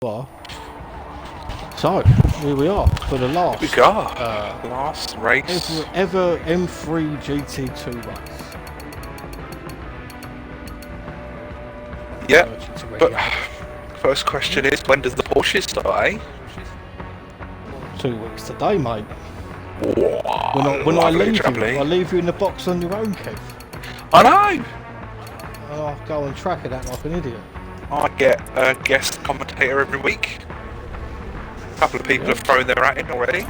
Well, so here we are for the last. We got last race ever M3 GT2 race. Yeah, but first question is, when does the Porsche start, eh? 2 weeks today, mate. Whoa, When I leave you in the box on your own, Kev. I know! And I'll go and track it out like an idiot. I get a guest commentator every week. A couple of people have thrown their hat in already.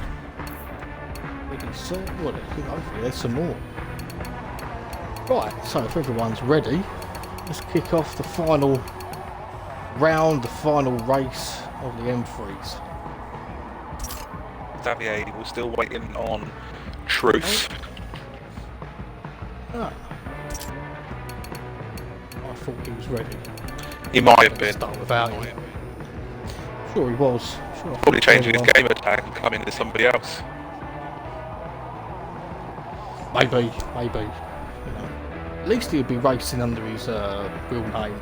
Hopefully there's some more. Right, so if everyone's ready, let's kick off the final round, the final race of the M3s. Xavier, we're still waiting on Truth. Oh. I thought he was ready. He might have been. Start without him. Sure he was. Sure. Probably changing his gamer tag and coming to somebody else. Maybe. You know. At least he'd be racing under his real name.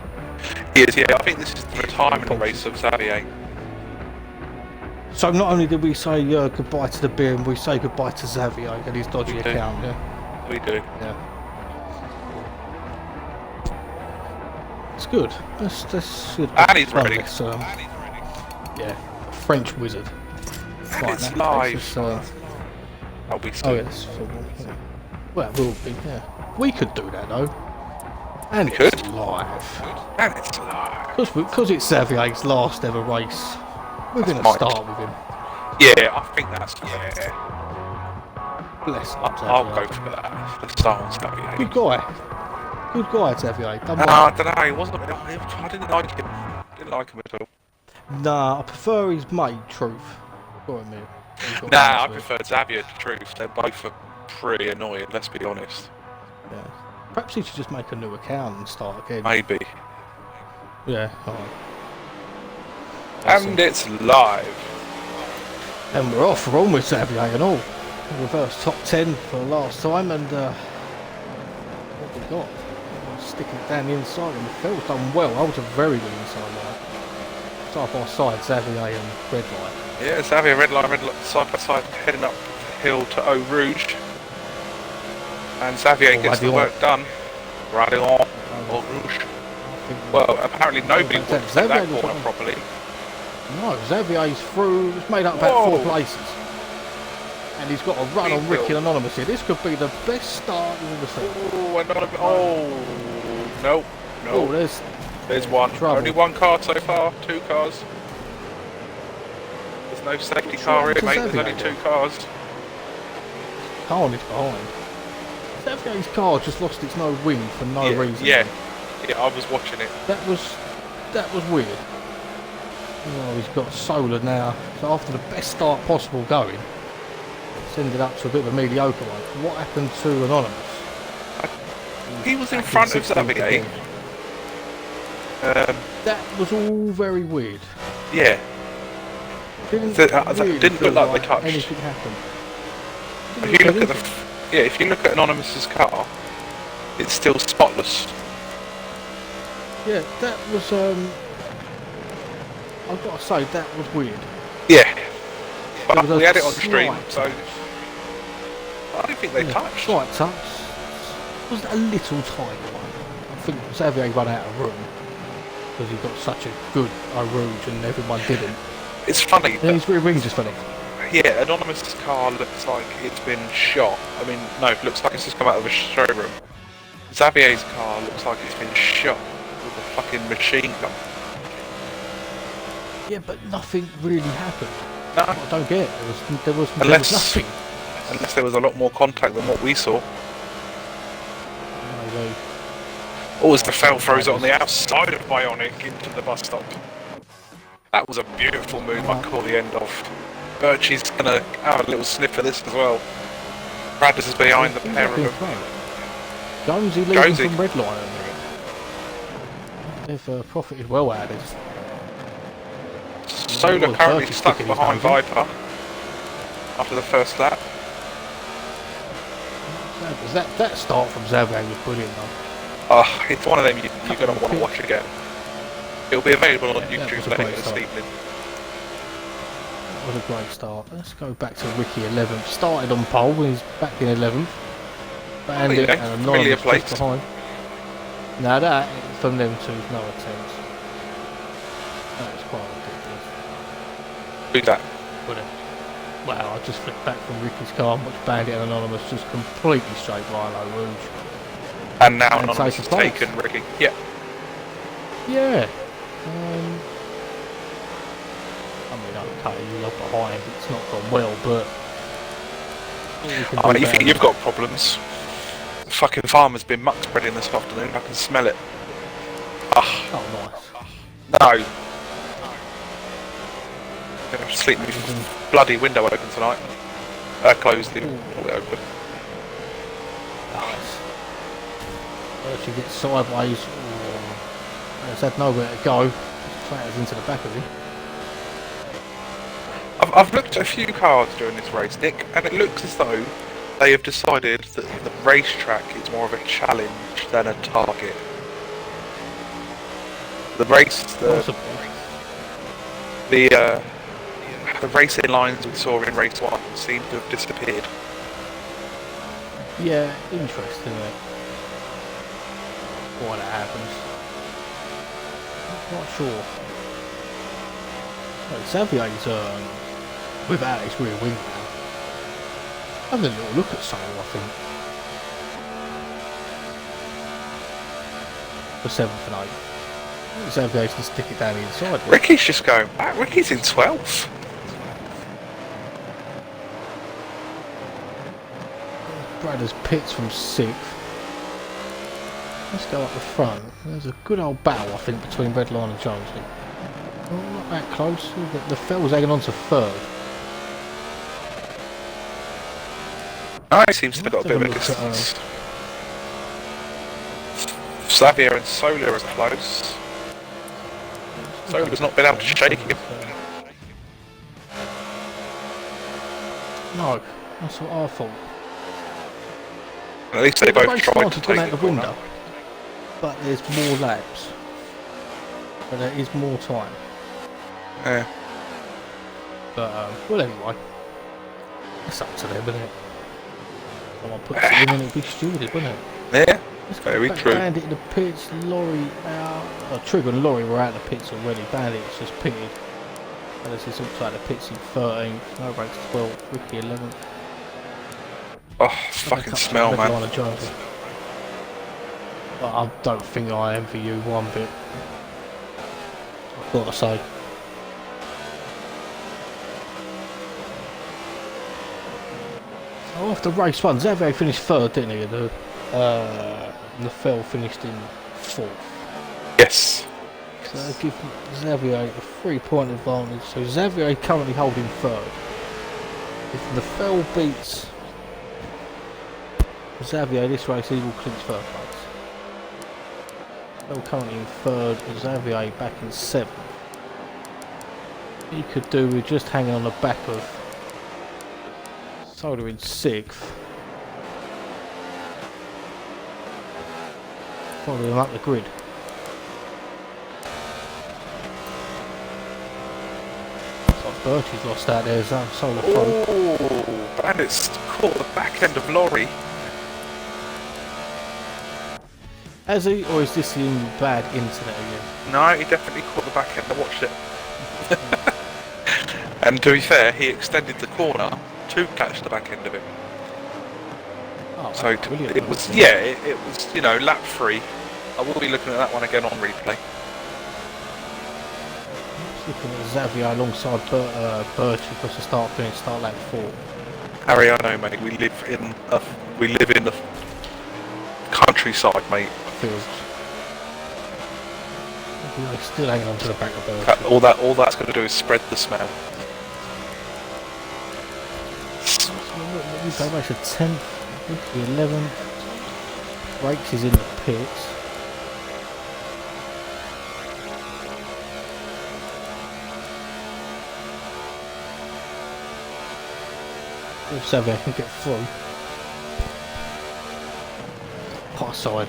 He is, yeah. I think this is the retirement race of Xavier. So not only did we say goodbye to the BMW, we say goodbye to Xavier and his dodgy account, yeah? We do. Yeah. It's good. That's good. And he's ready. Yeah, French wizard. And right, it's live. That'll be soon. Oh yes. Well, it will be, yeah. We could do that though. And it's live. And it's live. Because it's Xavier's last ever race. We're going to start with him. Yeah, I think that's fair. Bless him. I'll go for that. Let's start on Xavier. Good guy, Xavier. I don't know, he wasn't. I didn't like him. Didn't like him at all. Nah, I prefer his mate, Truth. Got admit. Nah, I prefer Xavier to Truth. They're both pretty annoying, let's be honest. Yeah. Perhaps he should just make a new account and start again. Maybe. Yeah, alright. And it's live. And we're off. We're on with Xavier and all. Reverse top 10 for the last time, and what we got? Sticking it down the inside, and Phil's done well. I was a very good inside line. Side by side, Xavier and Red Light. Yeah, Xavier, Red Light, side by side, heading up the hill to Eau Rouge. And Xavier gets the work done. Radio Eau Rouge. Well, apparently nobody wants to take that corner properly. No, Xavier's through. It's made up about 4 places. And he's got a run on Ricky Anonymous here. This could be the best start you've ever seen. Oh, Anonymous. Oh, no. Oh, there's one. Trouble. Only one car so far. 2 cars. There's no safety car here, mate. There's only 2 cars. Carnage behind. Xavier's car just lost its no wing for no reason. Yeah, I was watching it. That was weird. Oh, he's got solar now. So after the best start possible going, it's ended up to a bit of a mediocre one. What happened to Anonymous? He was in front of Xavier. That was all very weird. Yeah. Didn't look like they touched. Anything happened. If you look at Anonymous's car, it's still spotless. Yeah, that was I've got to say, that was weird. Yeah. But we had it on stream, so I don't think they touched. Slight touch. It was a little tiny one. I think Xavier ran out of room because he got such a good Eau Rouge and everyone didn't. It's funny. Yeah, his rear wing's just funny. Yeah, Anonymous's car looks like it's been shot. I mean, no, it looks like it's just come out of a showroom. Xavier's car looks like it's been shot with a fucking machine gun. Yeah, but nothing really happened. No. I don't get it. There was nothing. Unless there was a lot more contact than what we saw. Maybe. Or as the fell throws it on the outside of Bionic into the bus stop. That was a beautiful move I caught the end of. Birchie's gonna have a little sniff of this as well. Bradders is behind the pair of them. Jonesy leading from Red Lion. They've profited well out of this. Solar currently stuck behind Viper after the first lap. That start from Xavier was brilliant though. It's one of them you're going to want to watch again. It'll be available on That was YouTube a later great this start. evening. That was a great start. Let's go back to Ricky 11th. Started on pole, he's back in 11th. Bandit Okay, and familiar Anonymous plate. just behind. Now that, from them two, no attempts. That was quite ridiculous. Who's that? Wouldn't it? Wow, I just flipped back from Ricky's car and watched Bandit and Anonymous just completely straight Rhino Rouge. And now And Anonymous has taken place. taken Ricky. Yeah. Yeah. I mean, okay, you're behind, it's not gone well, but... Oh, you think you've got problems? The fucking farmer's been muck spreading this afternoon, I can smell it. Ah. Oh, nice. No. I'm going to sleep with bloody window open tonight. Closed in. Open. Nice. Well, she gets sideways. It's had nowhere to go. Just clatters into the back of him. I've looked at a few cars during this race, Nick, and it looks as though they have decided that the racetrack is more of a challenge than a target. The racing lines we saw in race 1 seem to have disappeared. Yeah, interesting, isn't it? Why that happens. Not sure. Well, Xavier's without his rear wing now. Having a little look at Solo, I think. For 7th and 8th. Xavier can stick it down the inside. Ricky's just going back. Ricky's in 12th. Bradders pits from 6th. Let's go up the front. There's a good old battle, I think, between Redline and Jonesy. Well, not that close. The Fell's hanging on to 3rd. Oh, he seems to have got a bit of a distance. Xavier and Solar are close. Solar's not been able to shake him. No, that's what I thought. At least they both Race tried might to have gone take out the the window. window, but there's more laps. But there is more time. Yeah. But, well, anyway. It's up to them, isn't it? Someone puts it in and it'll be stupid, wouldn't it? Yeah, Let's go very back. true. Bandit in the pits, Laurie out. Trigger and Laurie were out of the pits already. Bandit's just pitted. Alice is also out of the pits in 13th. No breaks 12th. Ricky 11th. Oh, fucking smell, man. But I don't think I envy you one bit. I've got to say. Oh, after race 1, Xavier finished 3rd, didn't he? The Fell finished in 4th. Yes. So that gives Xavier a 3-point advantage. So Xavier currently holding 3rd. If the Fell beats Xavier this race, he will clinch 3rd place. Fell currently in 3rd, Xavier back in 7th. He could do with just hanging on the back of Soda in 6th. Follow him up the grid. Birchie's lost out there, Solar front. Oh, Bandit's caught the back end of Laurie. Has he, or is this in bad internet again? No, he definitely caught the back end. I watched it. And to be fair, he extended the corner to catch the back end of him. Oh, So brilliant. it was, yeah, it was, you know, lap 3. I will be looking at that one again on replay. Just looking at Xavier alongside Birchie across the start finish, start lap 4. Harry, I know, mate. We live in the countryside, mate. Feels. He's still hanging on to the back of Birchie. All that's going to do is spread the smell. You go back to 10th, the 11th. Brakes is in the pits. If Xavier can get through. Pot side.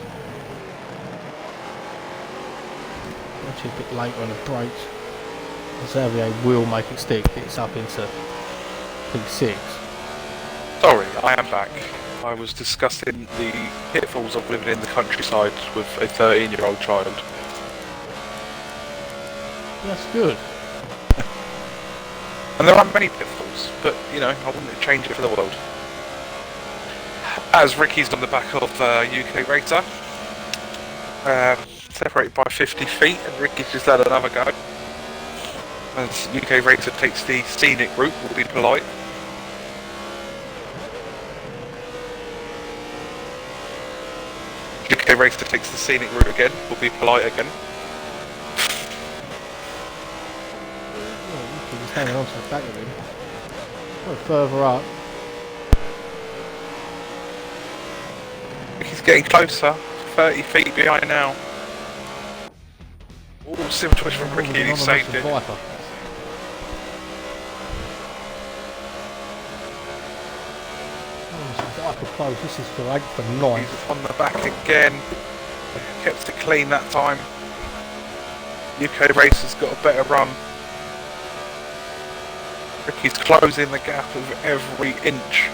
Actually a bit later on the brakes. Xavier will make it stick. It's up into P6. Sorry, I am back. I was discussing the pitfalls of living in the countryside with a 13-year-old child. That's good. And there are many pitfalls, but, you know, I wouldn't change it for the world. As Ricky's on the back of UK Racer, separated by 50 feet, and Ricky's just had another go. As UK Racer takes the scenic route, we'll be polite. UK Racer takes the scenic route again, we'll be polite again. He's hanging on to the back of him. Go further up. Ricky's getting closer, 30 feet behind now. Oh, silver twist from Ricky, and he saved it. Viper. Viper close, this is for 8th and 9th. He's on the back again. Kept it clean that time. UK Racer's got a better run. Ricky's closing the gap of every inch.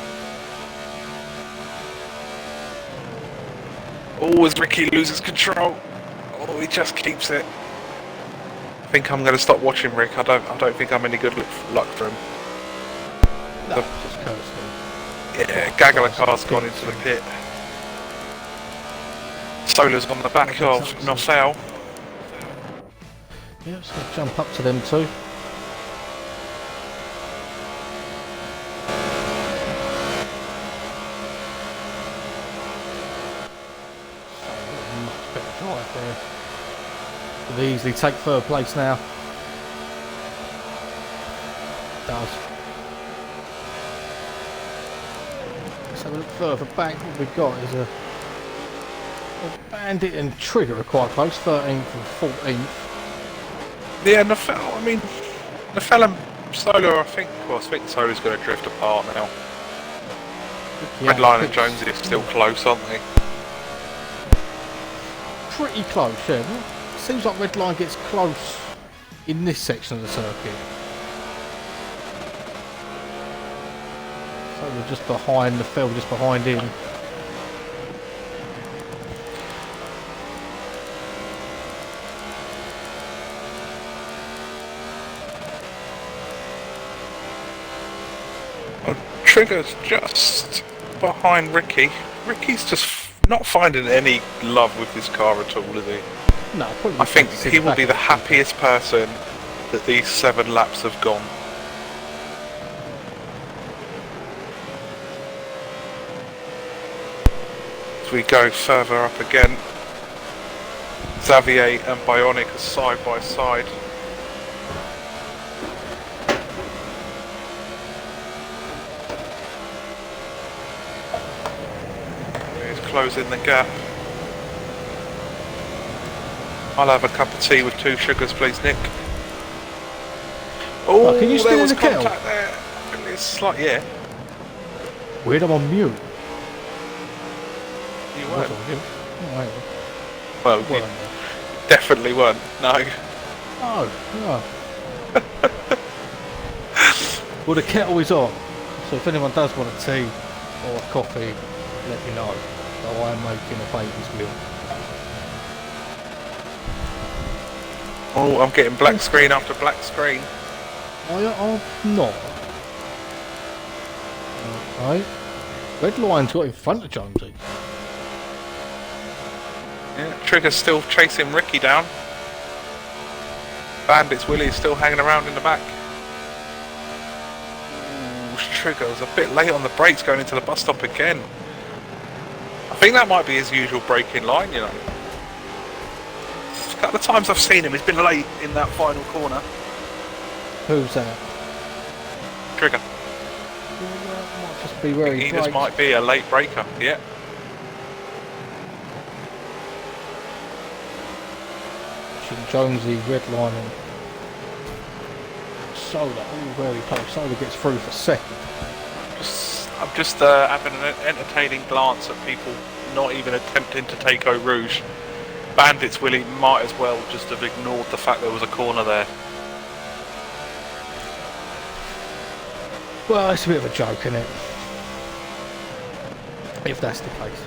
Oh, as Ricky loses control. Oh, he just keeps it. I think I'm going to stop watching Rick. I don't think I'm any good luck for him. No, just coasting. Yeah, gaggle of cars gone into the pit. Solar's on the back of Nossau. Yeah, just going to jump up to them too. Much better drive there. Could easily take third place now. Does. Let's have a look further back. What we've got is a Bandit and Trigger are quite close, 13th and 14th. Yeah, Nafel and Solar, I think Solar's going to drift apart now. Yeah, Redline and Jonesy are still close, aren't they? Pretty close, yeah. Seems like Redline gets close in this section of the circuit. So we're just behind the field, just behind him. Trigger's just behind Ricky. Ricky's just not finding any love with this car at all, is he? No, I think he will be the happiest person that these 7 laps have gone. As we go further up again, Xavier and Bionic are side by side. He's closing the gap. I'll have a cup of tea with 2 sugars, please, Nick. Oh, can you there steer was the kettle? contact there. It's like, yeah. Weird, I'm on mute. You weren't. Oh, Well, you definitely weren't. No. no. Well, the kettle is on, so if anyone does want a tea or a coffee, let me know. So I am making a baby's milk. Oh, I'm getting black screen after black screen. I'm not. Okay. Red line's got in front of Jonesy. Yeah, Trigger's still chasing Ricky down. Bandit's Willie's still hanging around in the back. Ooh, Trigger was a bit late on the brakes going into the bus stop again. I think that might be his usual braking line, you know. A couple of times I've seen him, he's been late in that final corner. Who's that? Trigger. Might just be where He just might be a late breaker, yeah. Jonesy, Redline and Solar all very close. Solar gets through for second. I'm just having an entertaining glance at people not even attempting to take Eau Rouge. Bandits, Willie, might as well just have ignored the fact there was a corner there. Well, it's a bit of a joke, isn't it? If that's the case.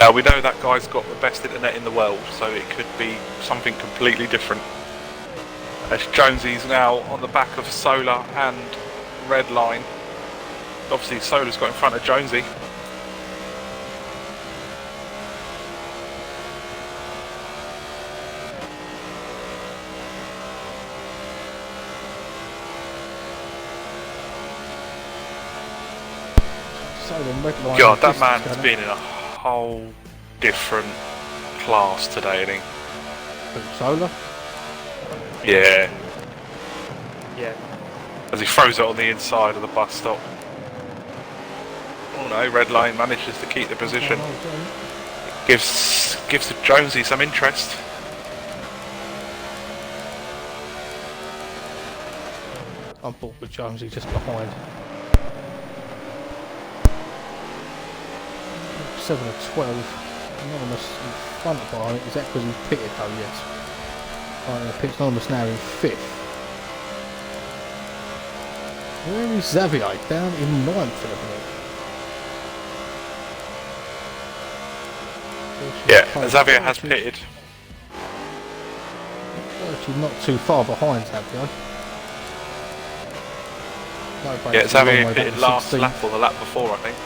Now we know that guy's got the best internet in the world, so it could be something completely different. As Jonesy's now on the back of Solar and Redline. Obviously Solar's got in front of Jonesy. Redline. God, that man's been in a whole different class today, isn't he? Solar? Yeah. Yeah. As he throws it on the inside of the bus stop. Oh no, Redline manages to keep the position. Gives Jonesy some interest. I'm bored with Jonesy just behind. 7 of 12. Anonymous in front of Barney. Is that because he's pitted though? Yes. Right, pitch Anonymous now in 5th. Where is Xavier? Down in 9th at the minute. Yeah, Xavier has pitted. Actually not too far behind Xavier. No, Yeah, Xavier pitted last lap or the lap before, I think.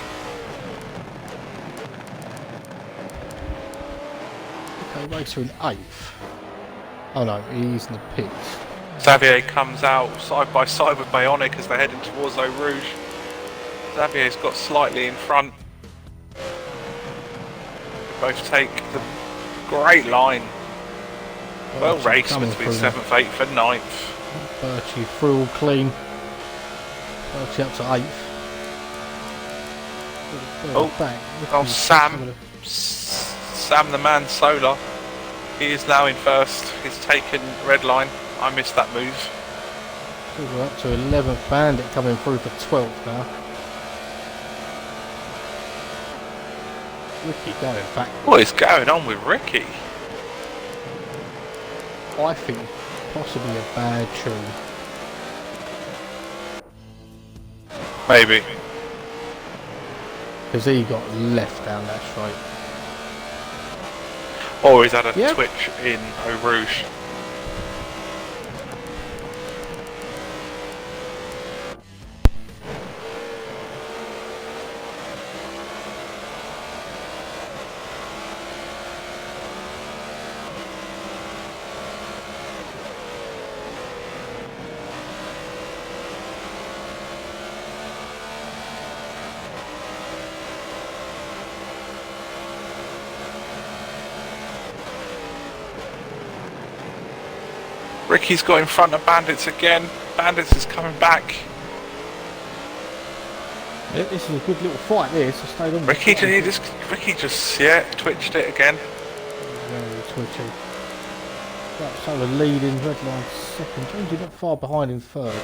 Racer in 8th. Oh no, he's in the pits. Xavier comes out side by side with Bionic as they're heading towards Eau Rouge. Xavier's got slightly in front. They both take the great line. Well raced between 7th, 8th and 9th. Birchie through all clean. Birchie up to 8th. Oh, Sam the man Solar. He is now in 1st. He's taken red line. I missed that move. We're up to 11th. Bandit coming through for 12th now. Ricky going back. What is going on with Ricky? I think possibly a bad tune. Maybe. Because he got left down that straight. Or he's had a twitch in Eau Rouge. Ricky's got in front of Bandits again. Bandits is coming back. Yeah, this is a good little fight there, so stayed on. Ricky just twitched it again. Very twitchy. That Solar leading, Redline 2nd. Jonesy not far behind in 3rd.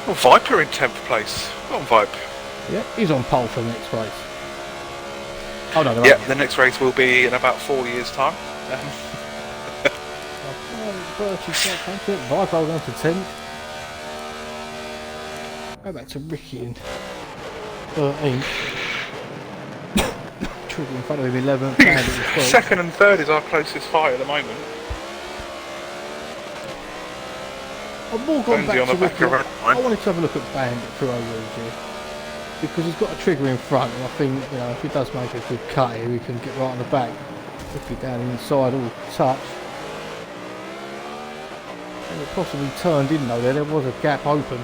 Oh, Viper in 10th place. Go on, Viper. Yeah, he's on pole for the next race. Oh no, yeah, the next race will be in about 4 years' time. Viper down to 10th. Go back to Ricky in 13th. Trigger in front of him 11th. 2nd and 3rd is our closest fight at the moment. I've more gone back to Ricky. I wanted to have a look at Bandit through Eau Rouge here. Because he's got a trigger in front, and I think, you know, if he does make a good cut here, he can get right on the back. Ricky down inside, all touch. And it possibly turned in though, there was a gap open.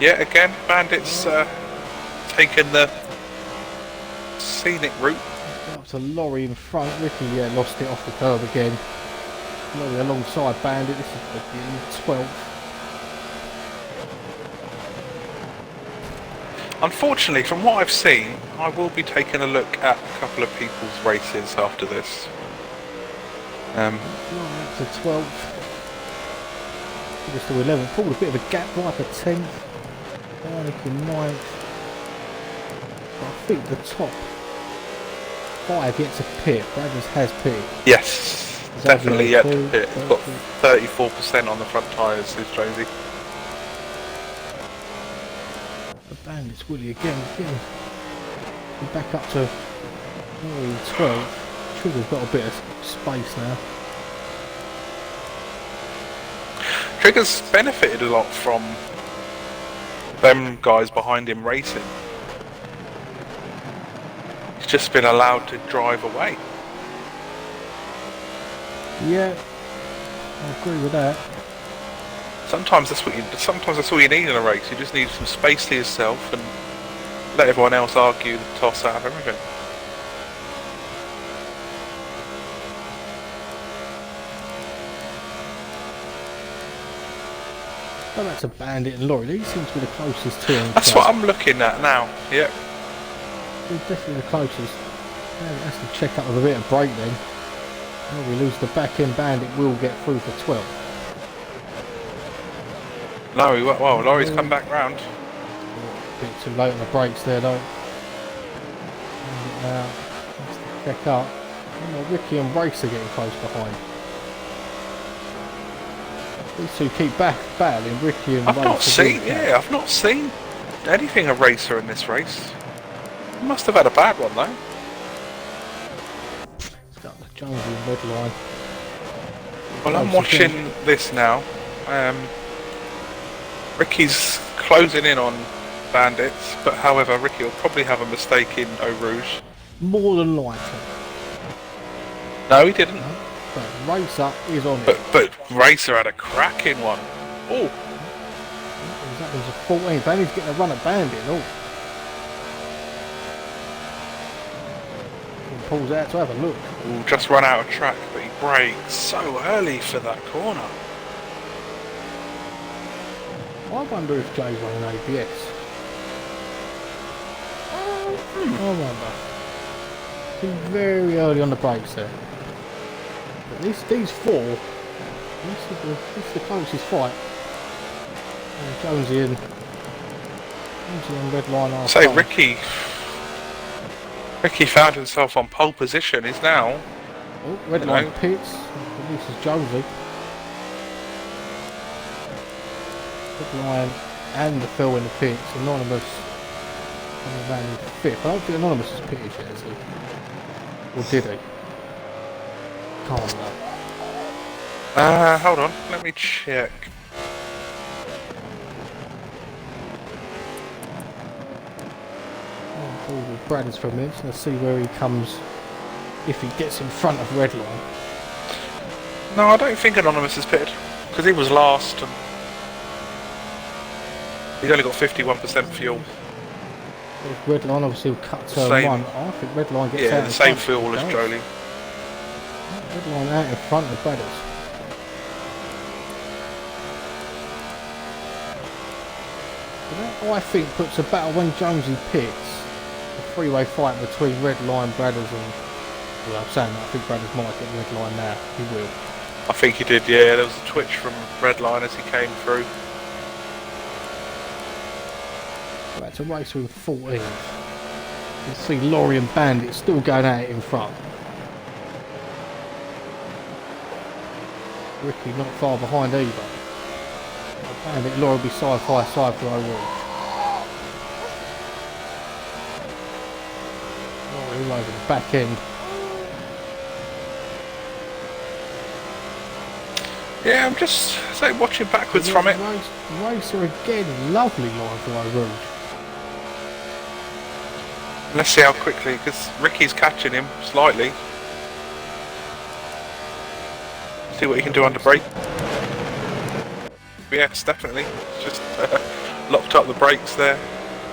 Yeah, again, Bandits taking the scenic route. Up to Lorry in front. Ricky lost it off the curb again. Lorry alongside Bandit. This is the 12th. Unfortunately, from what I've seen, I will be taking a look at a couple of people's races after this. Up to 12th. Just to 11th. Pulled a bit of a gap, Viper 10th. Barnick in 9th. But I think the top 5 yet to pit. Bradley's has pit. Yes, definitely yet to pit. He's got 34% on the front tyres, is Jonesy. The Bandits Willie again. We're back up to 12. Trigger's got a bit of space now. Trigger's benefited a lot from them guys behind him racing. He's just been allowed to drive away. Yeah, I agree with that. Sometimes that's all you need in a race. You just need some space to yourself and let everyone else argue the toss out of everything. Go back to Bandit and Laurie. These seem to be the closest to him. That's what I'm looking at now. Yep. They're definitely the closest. That's to check up with a bit of brake then. Well, we lose the back end. Bandit will get through for 12. No, well, Laurie's come back round. A bit too late on the brakes there though. Now, that's to check up. Ricky and Race are getting close behind. These two keep battling. Ricky and Race. I've not seen anything of Racer in this race. He must have had a bad one though. It's got the Jonesy and red line. Well, I'm watching this now. Ricky's closing in on Bandits, but however, Ricky will probably have a mistake in Eau Rouge. More than likely. No, he didn't. No, but Racer is on it. But Racer had a cracking one. Oh. That was a 14. Bandit's getting a run at Bandit. Oh. He pulls out to have a look. Ooh, just run out of track, but he braked so early for that corner. I wonder if Jay's running ABS. I wonder. He's very early on the brakes there. But these four, this is the closest fight. Jonesy and red line are. Say Ricky found himself on pole position. He's now. Oh, red line pits. This is Jonesy. Red line and the Phil in the pits. Anonymous ran in 5th. I don't think Anonymous has pitted yet, has he? Or did he? Can't know. Hold on. Let me check. With Bradders for a minute. Let's see where he comes if he gets in front of red line. No, I don't think Anonymous has pitted because he was last and he's only got 51% fuel. If red line obviously will cut turn Same. 1. I think red line gets out. Yeah, the same fuel as Jolie. Red line out in front of Bradders. That I think puts a battle when Jonesy pits. A three-way fight between red line, Bradders and. Well, I'm saying that I think Bradders might get red line now. He will. I think he did, yeah. There was a twitch from Redline as he came through. That's a race with 14. You can see Laurie and Bandit still going at it in front. Ricky not far behind either. Bandit Laurie will be side by side for Eau Rouge. Laurie all over the back end. Yeah, I'm just watching backwards from it. Racer again, lovely line for Eau Rouge. Let's see how quickly, because Ricky's catching him slightly. See what he can do under brake. Yes, definitely. Just locked up the brakes there.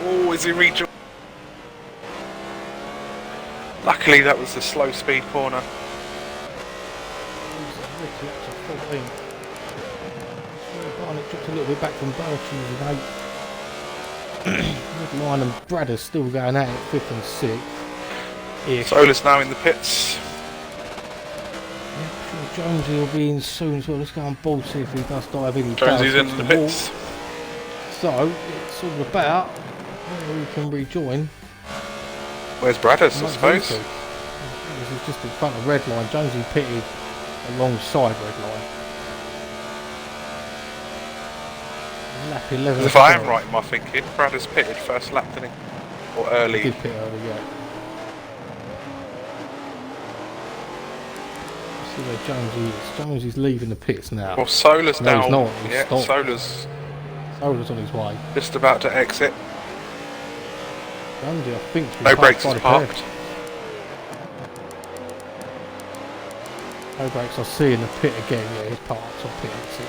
Oh, is he reaching? Luckily, that was a slow speed corner. Ricky up to 14. Barnett dropped a little bit back from Birch, who was in 8th. Red Redline and Bradder's still going at it, 5th and 6th. Ish. Solar's now in the pits. Yeah, sure Jonesy will be in soon as well. Let's go on board, see if he does dive in. Jonesy's in the pits. So, it's all about where we can rejoin. Where's Bradders, I suppose? This is just in front of Redline. Jonesy pitted alongside Redline. Lap 11. If I am right in my thinking, Bradders pitted first lap, didn't he? Or early. He did pit early, yeah. Let's see where Jonesy is. Jonesy's leaving the pits now. Well, Solar's no, down. He's not. He's yeah, stopped. Solar's on his way. just about to exit. Jonesy, I think, No brakes is parked. No brakes, I see in the pit again. Yeah, he's parked on pit exit.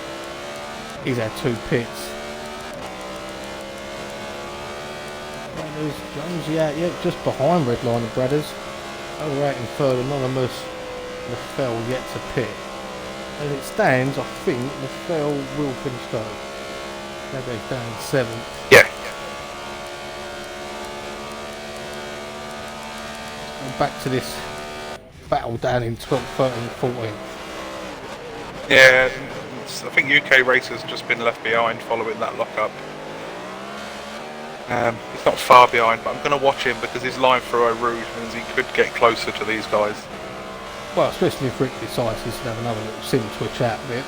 He's had 2 pits. Brothers, Jonesy out yet, just behind Redline and Brothers. Over out in third, Anonymous. Lefel yet to pit. As it stands, I think Lefel will finish third. Maybe he's down in 7th. Yeah. Back to this battle down in 12th, 13th, 14th. Yeah, I think UK Racer's just been left behind following that lockup. He's not far behind, but I'm going to watch him because his line through Eau Rouge means he could get closer to these guys. Well, especially if Rick decides he's to have another little sim twitch out a bit.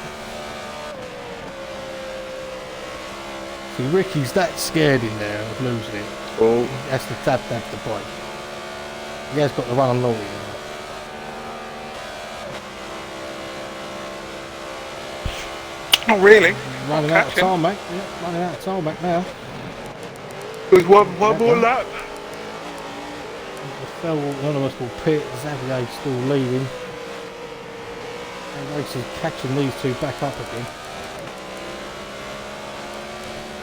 See, Ricky's that scared in there of losing it. Oh. He has to tap the brake. He has got to run on lorry. Not really. Running out of tarmac. Yeah, running out of tarmac now. There's one more lap. The fellow Anonymous will pit. Xavier's still leading. And Racer's catching these 2 back up again.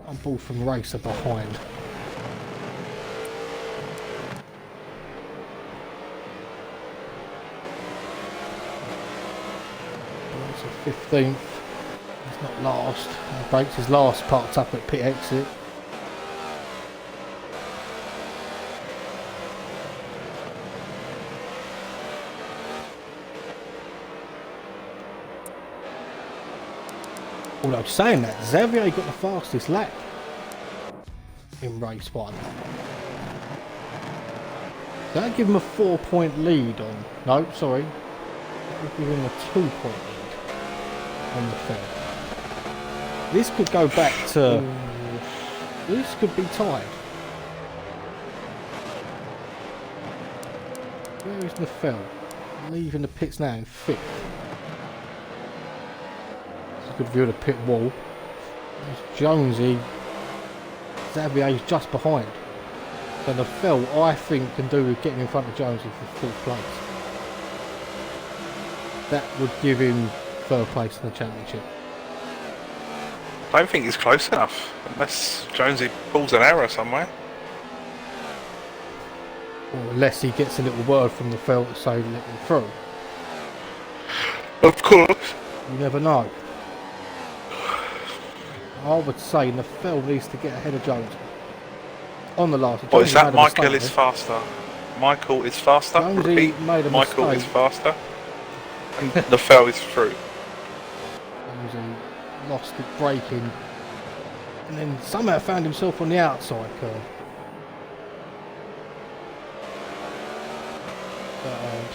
I'm ball from Racer behind. Racer 15th. He's not last. He breaks his last, parked up at pit exit. Although saying that, Xavier got the fastest lap in race 1. That'd give him a 4-point lead on... No, sorry. That would give him a 2-point lead on the field. This could go back to... This could be tied. Where is Nefel? Leaving the pits now in 5th. Good view of the pit wall. There's Jonesy. Xavier's just behind. So the Fell, I think, can do with getting in front of Jonesy for 4th place. That would give him 3rd place in the championship. I don't think he's close enough, unless Jonesy pulls an error somewhere. Or unless he gets a little word from the Fell to say let him through. Of course. You never know. I would say Nefel needs to get ahead of Jones on the last. What is that? Michael is faster. Michael is faster. Jonesy made a Michael mistake. is faster. And Nefel is through. Jonesy lost it braking and then somehow found himself on the outside curve.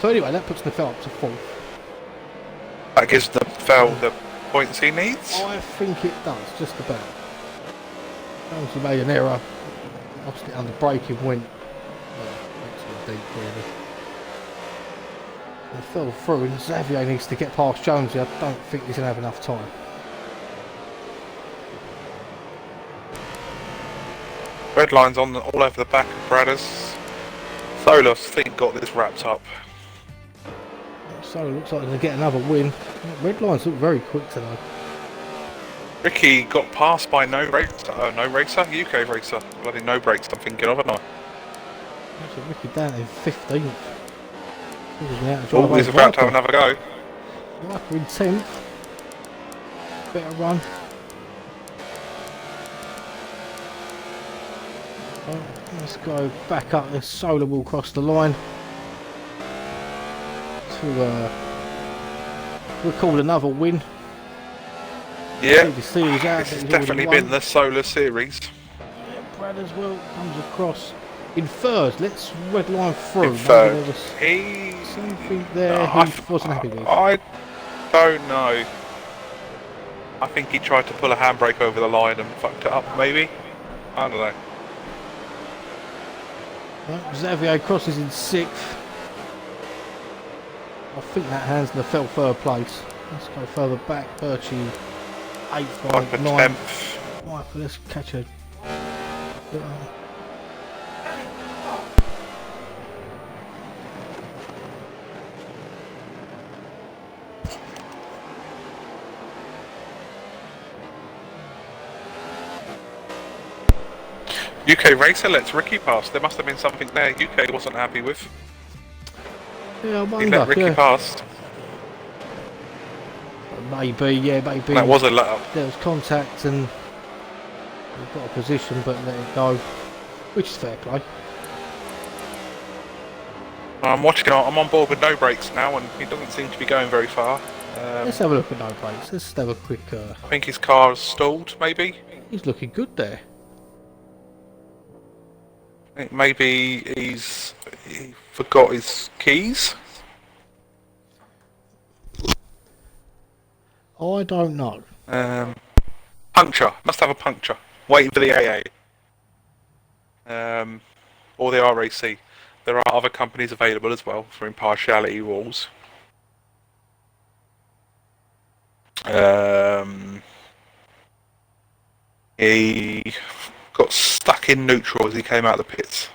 So anyway, that puts Nefel up to 4th. That gives Nefel the points he needs? I think it does, just about. Jonesy made an error, lost it under braking, went deep really. And fell through, and Xavier needs to get past Jonesy. I don't think he's going to have enough time. Red lines on all over the back of Bradders. Solos, I think, got this wrapped up. So it looks like they're going to get another win. Red lines look very quick today. Ricky got passed by no racer, UK racer. Bloody no brakes, I'm thinking of it now. Actually, Ricky down in 15th. Oh, he's about to have another go. Viper in 10th. Better run. So let's go back up. This Solar will cross the line to record another win. Yeah, The series out, this has definitely been the Solar Series. Yeah, Brad as well comes across in third. Let's red line through. In third. Maybe there was something there No, he wasn't happy with. I don't know. I think he tried to pull a handbrake over the line and fucked it up, maybe? I don't know. Well, Xavier crosses in 6th. I think that hands in the fell third place. Let's go further back. Birchie 8th by 9th. 10th. Right, let's catch a... UK racer lets Ricky pass. There must have been something there UK wasn't happy with. Yeah, I wonder. He let Ricky pass. Maybe, yeah, maybe. That was a let up. There was contact and we got a position but let it go, which is fair play. I'm watching. I'm on board with no brakes now, and he doesn't seem to be going very far. Let's have a look at no brakes. Let's have a quick. I think his car's stalled. Maybe. He's looking good there. I think maybe he forgot his keys. I don't know. Puncture. Must have a puncture. Waiting for the AA. Or the RAC. There are other companies available as well for impartiality rules. He got stuck in neutral as he came out of the pits.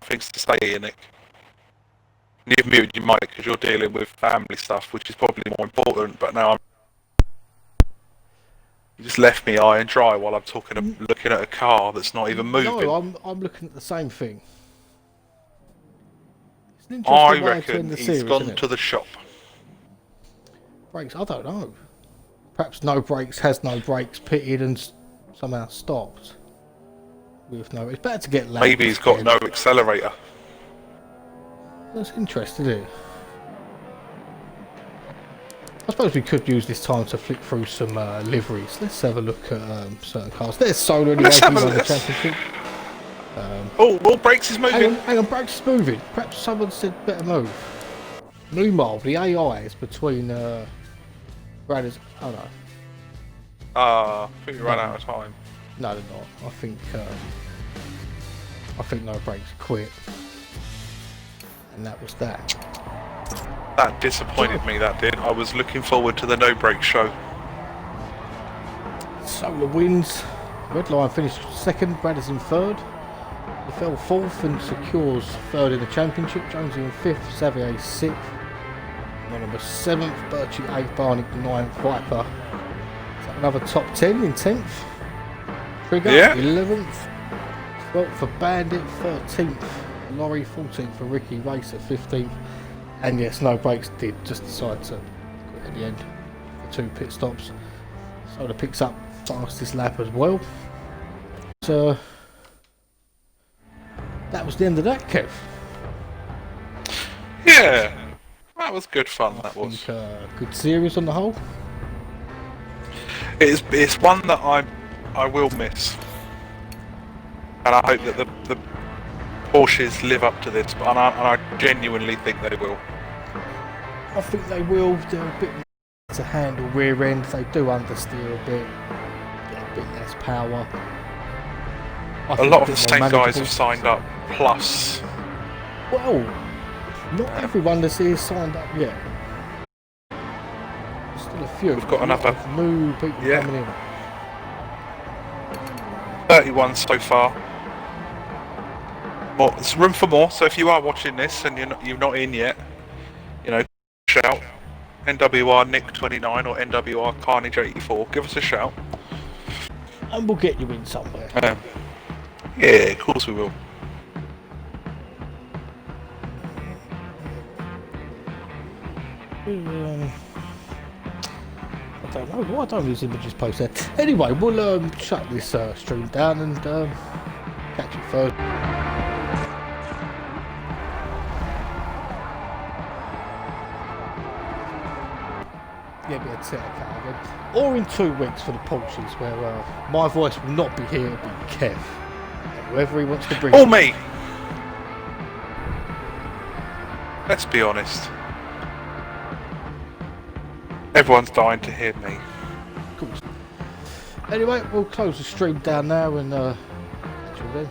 Things to say here, Nick. You've muted your mic because you're dealing with family stuff, which is probably more important, but now you just left me high and dry while I'm talking, looking at a car that's not even moving. No, I'm looking at the same thing. It's an interesting way to end the series, he's gone to the shop. Brakes, I don't know. Perhaps no brakes, has no brakes, pitted and somehow stopped. With no, it's better to get laps. Maybe he's got no accelerator. That's interesting, isn't it? I suppose we could use this time to flick through some liveries. Let's have a look at certain cars. There's Solar anyway, Let's have a won the look. championship. Oh, brakes is moving. Hang on, brakes is moving. Perhaps someone said better move. Meanwhile, the AI is between Brad's. Oh no. I think we ran out of time. No, they're not. I think no brakes quit, and that was that. That disappointed me, that did. I was looking forward to the no brake show. Solar wins. Redline finished second. Brad is in third. He fell fourth and secures third in the championship. Jonesy in fifth. Xavier sixth. Number 7th. Birchie 8th. Barnick 9th. Viper. So another top 10 in 10th. Trigger 11th. 12th for Bandit. 13th. Laurie 14th for Ricky. Racer 15th. And yes, no brakes did just decide to quit at the end for 2 pit stops. Solar picks up fastest lap as well. So that was the end of that, Kev. Yeah, that was good fun. That was good series on the whole. It's one that I will miss, and I hope that the Porsches live up to this. And I genuinely think they will. I think they will. They're a bit to handle rear end. They do understeer a bit, get a bit less power. A lot of the same guys have signed up. Plus, well, not everyone that's here signed up yet. There's still a few. We've got another new people coming in. 31 so far. Well, there's room for more. So if you are watching this and you're not in yet, shout NWR Nick 29 or NWR Carnage 84. Give us a shout, and we'll get you in somewhere. Yeah, of course we will. don't know why don't these images post there. Anyway, we'll shut this stream down and catch you first. Yeah, we had set a car again. Or in 2 weeks for the Porsches, where my voice will not be here, it'll be Kev. And whoever he wants to bring. Or me! Let's be honest. Everyone's dying to hear me. Of course. Anyway, we'll close the stream down now and catch you then.